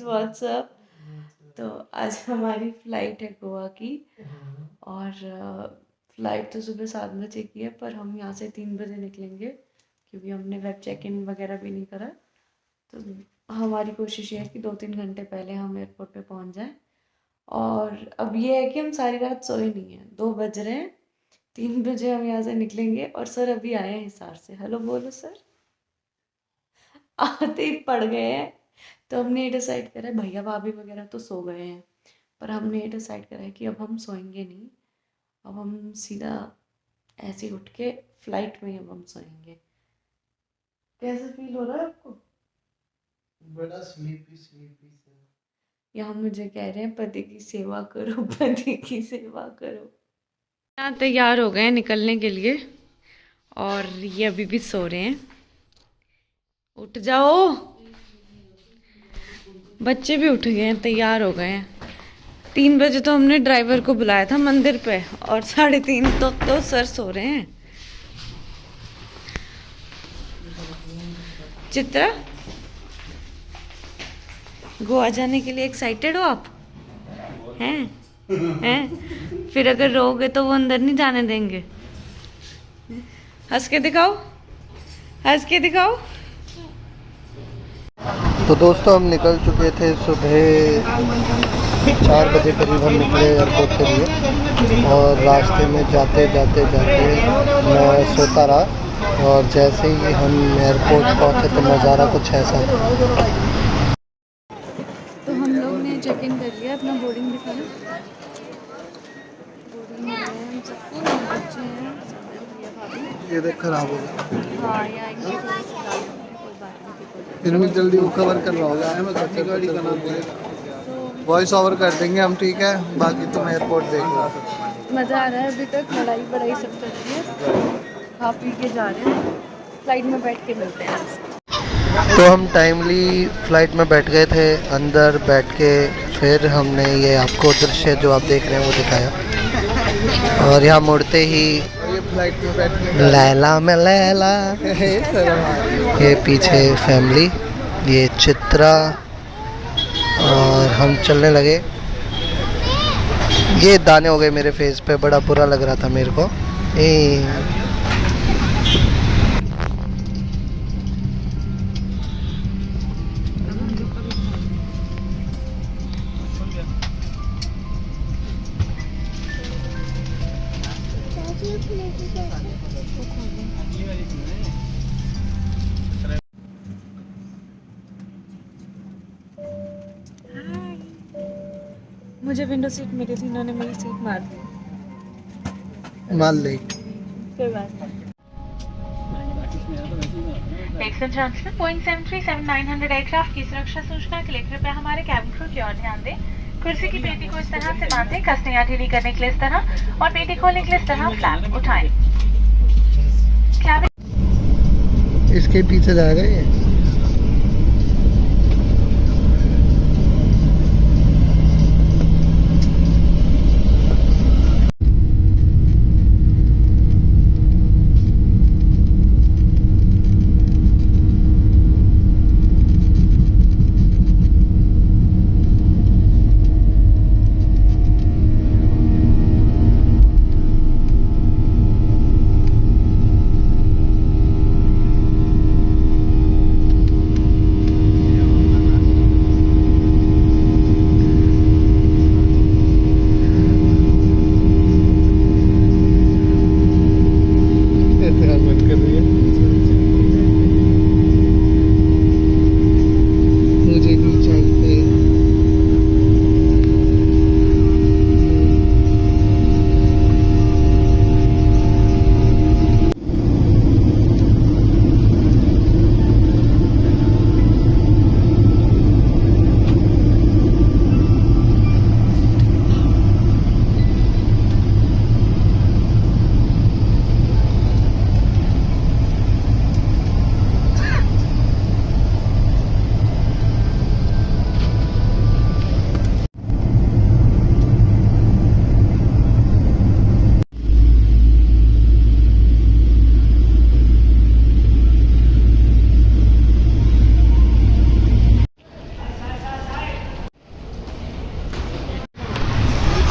WhatsApp. तो आज हमारी फ़्लाइट है गोवा की और फ़्लाइट तो सुबह 7 बजे की है, पर हम यहाँ से 3 बजे निकलेंगे क्योंकि हमने वेब चेक इन वगैरह भी नहीं करा। तो हमारी कोशिश ये है कि 2-3 घंटे पहले हम एयरपोर्ट पे पहुँच जाएं। और अब ये है कि हम सारी रात सोए नहीं हैं, 2 बज रहे हैं, 3 बजे हम यहाँ से निकलेंगे। और सर अभी आए हैं हिसार से। हेलो बोलो सर। आते ही पड़ गए हैं। तो हमने ये डिसाइड करा है, भैया भाभी वगैरह तो सो गए हैं, पर हमने ये डिसाइड करा है कि अब हम सोएंगे नहीं। अब हम सीधा ऐसे ही उठ के फ्लाइट में ही अब हम सोएंगे। कैसा फील हो रहा है आपको? बड़ा स्लीपी स्लीपी सा। यहाँ मुझे कह रहे हैं पति की सेवा करो, पति की सेवा करो। यहाँ तैयार हो गए हैं निकलने के लिए और ये अभी भी सो रहे हैं। उठ जाओ, बच्चे भी उठ गए हैं, तैयार हो गए हैं। 3 बजे तो हमने ड्राइवर को बुलाया था मंदिर पे और 3:30 तो सर सो रहे हैं। चित्रा, गोवा जाने के लिए एक्साइटेड हो आप? हैं? फिर अगर रोगे तो वो अंदर नहीं जाने देंगे। हंस के दिखाओ, हंस के दिखाओ। तो दोस्तों हम निकल चुके थे सुबह 4 बजे करीब हम निकले एयरपोर्ट के लिए और रास्ते में जाते जाते मैं सोता रहा और जैसे ही हम एयरपोर्ट पहुँचे तो नज़ारा कुछ ऐसा था। तो हम लोग ने चेक इन कर लिया, अपना बोर्डिंग दिखाना। बोर्डिंग में हम सबको, बच्चे हैं, ये देख खराब हो गया। हाँ ये आएंगे थोड़ी सी डाल देंगे, कोई बात नहीं, ठीक हो जाएगा। फिर भी जल्दी वो कवर कर रहा होगा। मैं अपनी गाड़ी का नाम बोलेगा, वॉइस ओवर कर देंगे हम, ठीक है? बाकी तुम एयरपोर्ट देख लो। मज़ा आ रहा है। अभी तक लड़ाई बड़ाई सब चल रही है, खा पी के जा रहे हैं। फ्लाइट में बैठ के मिलते हैं आपसे। तो हम टाइमली फ़्लाइट में बैठ गए थे। अंदर बैठ के फिर हमने ये आपको दृश्य जो आप देख रहे हैं वो दिखाया और यहाँ मुड़ते ही फ्लाइट में बैठने लैला में लैला ये पीछे फैमिली, ये चित्रा और हम चलने लगे। ये दाने हो गए मेरे फेस पे, बड़ा बुरा लग रहा था मेरे को। मुझे विंडो सीट मिली थी, इन्होंने मेरी सीट मार दी। मान ली। कोई बात नहीं। Point 737-900 एयरक्राफ्ट की सुरक्षा सूचना के लिए कृपया हमारे कैबिन क्रू की ओर ध्यान दें। कुर्सी की पेटी को इस तरह से बांधें, कसने या ढीली करने के लिए इस तरह और पेटी खोलने के लिए इस तरह फ्लैप उठाएं। इसके पीछे जाएगा ये।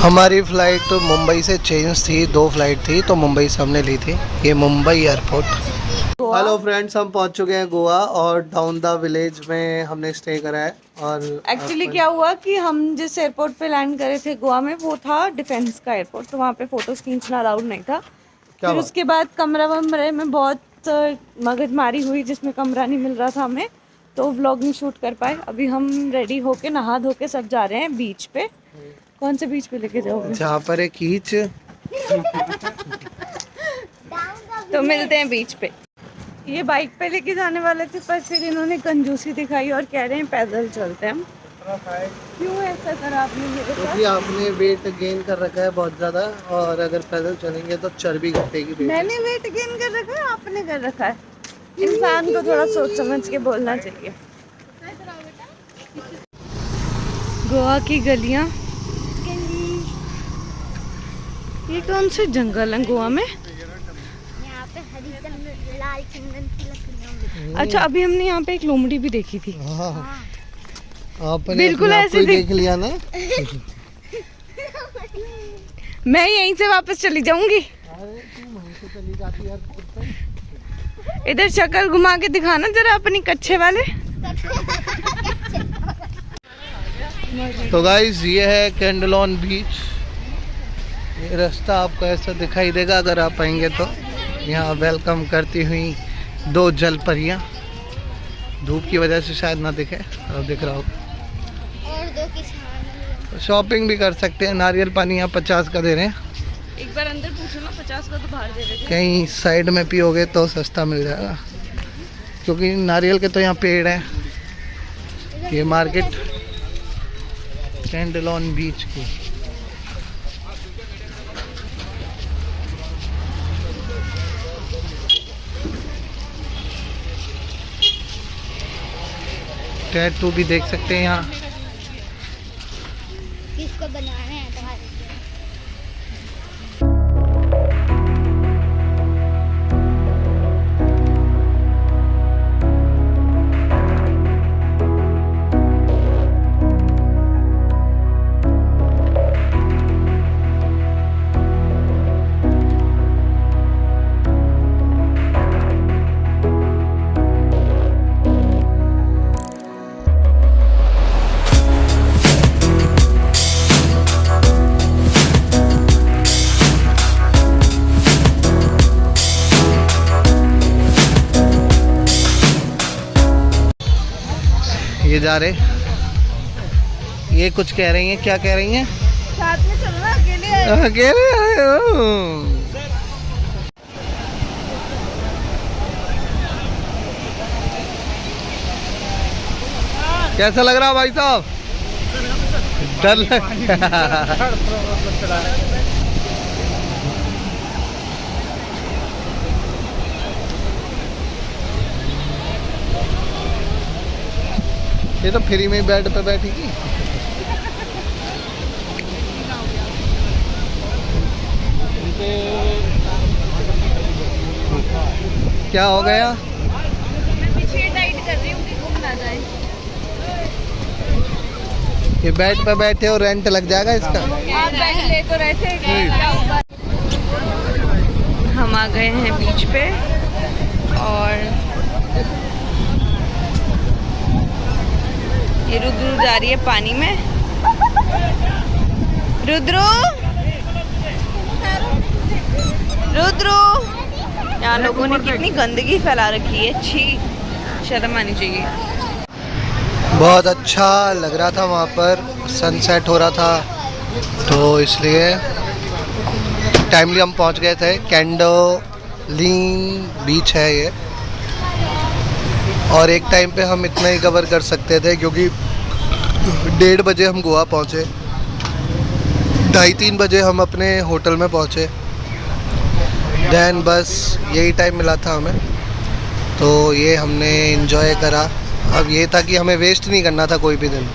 हमारी फ़्लाइट मुंबई से चेंज थी, 2 फ्लाइट थी तो मुंबई से हमने ली थी। ये मुंबई एयरपोर्ट। हेलो फ्रेंड्स, हम पहुंच चुके हैं गोवा और डाउन द विलेज में हमने स्टे करा है। और एक्चुअली क्या हुआ कि हम जिस एयरपोर्ट पे लैंड करे थे गोवा में, वो था डिफेंस का एयरपोर्ट, तो वहाँ पे फोटोज खींचना अलाउड नहीं था। फिर उसके बाद कमरे में बहुत मगजमारी हुई, जिसमें कमरा नहीं मिल रहा था हमें, तो व्लॉग नहीं शूट कर पाए। अभी हम रेडी होके नहा धो के सब जा रहे हैं बीच पे। कौन से बीच पे लेके जाओगे? जहाँ पर एक कीच। तो मिलते हैं बीच पे। ये बाइक पे लेके जाने वाले थे, पर फिर इन्होंने कंजूसी दिखाई और कह रहे हैं पैदल चलते हैं हम। क्यों ऐसा करा आपने मेरे साथ? क्योंकि आपने वेट गेन कर रखा है बहुत ज़्यादा, और अगर पैदल चलेंगे तो चर्बी घटेगी। मैंने वेट गेन कर रखा है, आपने कर रखा है। इंसान को थोड़ा सोच समझ के बोलना चाहिए। गोवा की गलियां, ये कौन से जंगल हैं गोवा में? यहाँ पे हरी चंदन, लाल चंदन की लकड़ियाँ। अच्छा, अभी हमने यहाँ पे एक लोमड़ी भी देखी थी। आपने बिल्कुल ऐसे देख लिया ना। मैं यहीं से वापस चली जाऊंगी। इधर शक्ल घुमा के दिखाना जरा अपनी कच्चे वाले। तो गाइस, ये है कैंडलोन बीच। ये रास्ता आपको ऐसा दिखाई देगा अगर आप आएंगे तो। यहाँ वेलकम करती हुई 2 जल परियाँ। धूप की वजह से शायद ना दिखे, अब दिख रहा हो। और 2 किसान। शॉपिंग भी कर सकते हैं। नारियल पानी यहाँ 50 का दे रहे हैं। एक बार अंदर पूछो ना, 50 का तो बाहर दे रहे थे। कहीं साइड में पियोगे तो सस्ता मिल जाएगा, क्योंकि नारियल के तो यहाँ पेड़ हैं। ये मार्केट कैंडलोन बीच की। टैटू भी देख सकते हैं यहाँ। किसको बनाना है तुम्हारे? ये जा रहे, ये कुछ कह रही हैं। क्या कह रही हैं? साथ में चलना, अकेले अकेले आए हो? कैसा लग रहा भाई साहब? डर लग ये तो फ्री में बेड पे बैठेगी। क्या हो गया? मैं पीछे टाइट कर रही हूँ कि घूम ना जाए। ये बेड पे बैठे हो, रेंट लग जाएगा इसका। आप बैठ ले तो रहे थे। हम आ गए हैं बीच पे और ये रुद्रू जा रही है पानी में। रुद्रू, रुद्रू, यहाँ लोगों ने कितनी गंदगी फैला रखी है। छी, शर्म आनी चाहिए। बहुत अच्छा लग रहा था वहाँ पर, सनसेट हो रहा था, तो इसलिए टाइमली हम पहुँच गए थे। कैंडोलिन बीच है ये, और एक टाइम पे हम इतना ही कवर कर सकते थे, क्योंकि 1:30 बजे हम गोवा पहुँचे, 2:30-3 बजे हम अपने होटल में पहुँचे। देन बस यही टाइम मिला था हमें, तो ये हमने एंजॉय करा। अब ये था कि हमें वेस्ट नहीं करना था कोई भी दिन।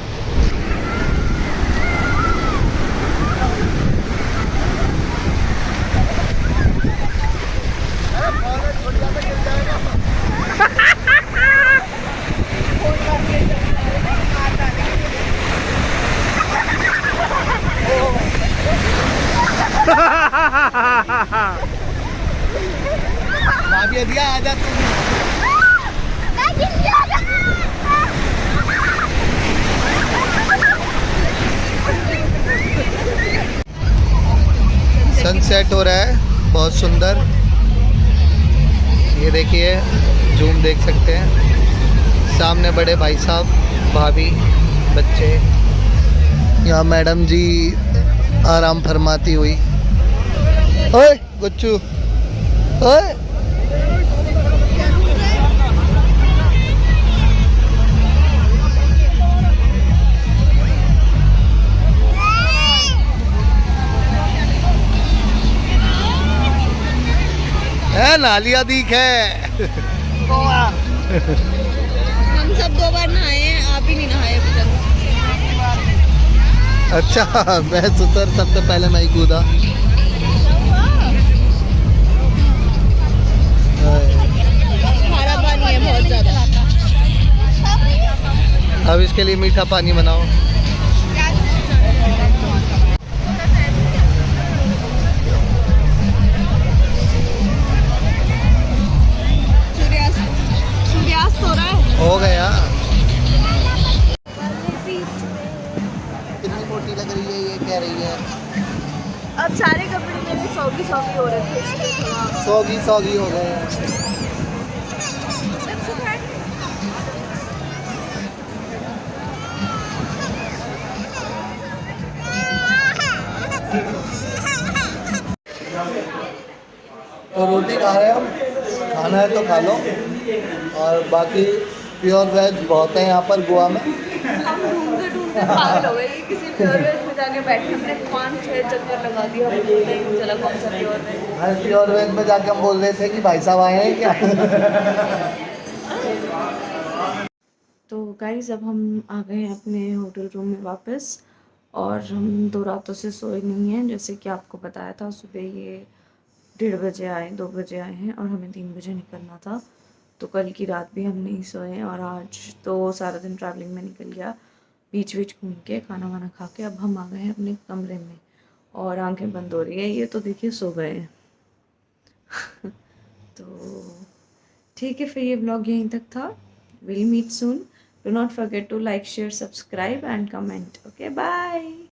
भाभी दिया आ जा तू। मैं गिर गया। सनसेट हो रहा है बहुत सुंदर। ये देखिए, जूम देख सकते हैं। सामने बड़े भाई साहब, भाभी, बच्चे। यहाँ मैडम जी आराम फरमाती हुई। ओए गुच्चू, ओए है नालिया दीख है। हम सब 2 बार नहाए हैं, आप ही नहीं नहाए अभी तक। अच्छा, मैं सुतर सबसे पहले मैं ही कूदा। खारा पानी है बहुत ज्यादा। अब इसके लिए मीठा पानी बनाओ। सूर्यास्त हो रहा है। हो गया। कितनी मोटी लग रही है, ये कह रही है। अब सारे कपड़े मेरे सौगी सौगी हो रहे थे, इसलिए थोड़ा सौगी सौगी हो गए हैं। तो रोटी खा रहे हैं हम, खाना है तो खा लो। और बाकी प्योर वेज बहुत है यहाँ पर गोवा में। हम ढूंढते ढूंढते पागल हो गए। किसी प्योर वेज में जाके बैठे, हमने 5-6 चक्कर लगा दिया, हमें पता ही नहीं चला कौन सा प्योर वेज। हर प्योर वेज में जाके हम बोल रहे थे कि भाई साहब आए हैं क्या। तो गाइस अब हम आ गए हैं अपने होटल रूम में वापस। और हम 2 रातों से सोए नहीं हैं, जैसे कि आपको बताया था। सुबह ये 1:30 बजे आए, 2 बजे आए हैं, और हमें 3 बजे निकलना था। तो कल की रात भी हम नहीं सोए हैं, और आज तो सारा दिन ट्रैवलिंग में निकल गया, बीच बीच घूम के, खाना वाना खा के। अब हम आ गए हैं अपने कमरे में और आंखें बंद हो रही है। ये तो देखिए सो गए हैं। तो ठीक है, फिर ये ब्लॉग यहीं तक था। Will meet soon. Do not forget to like, share, subscribe and comment. Okay, bye.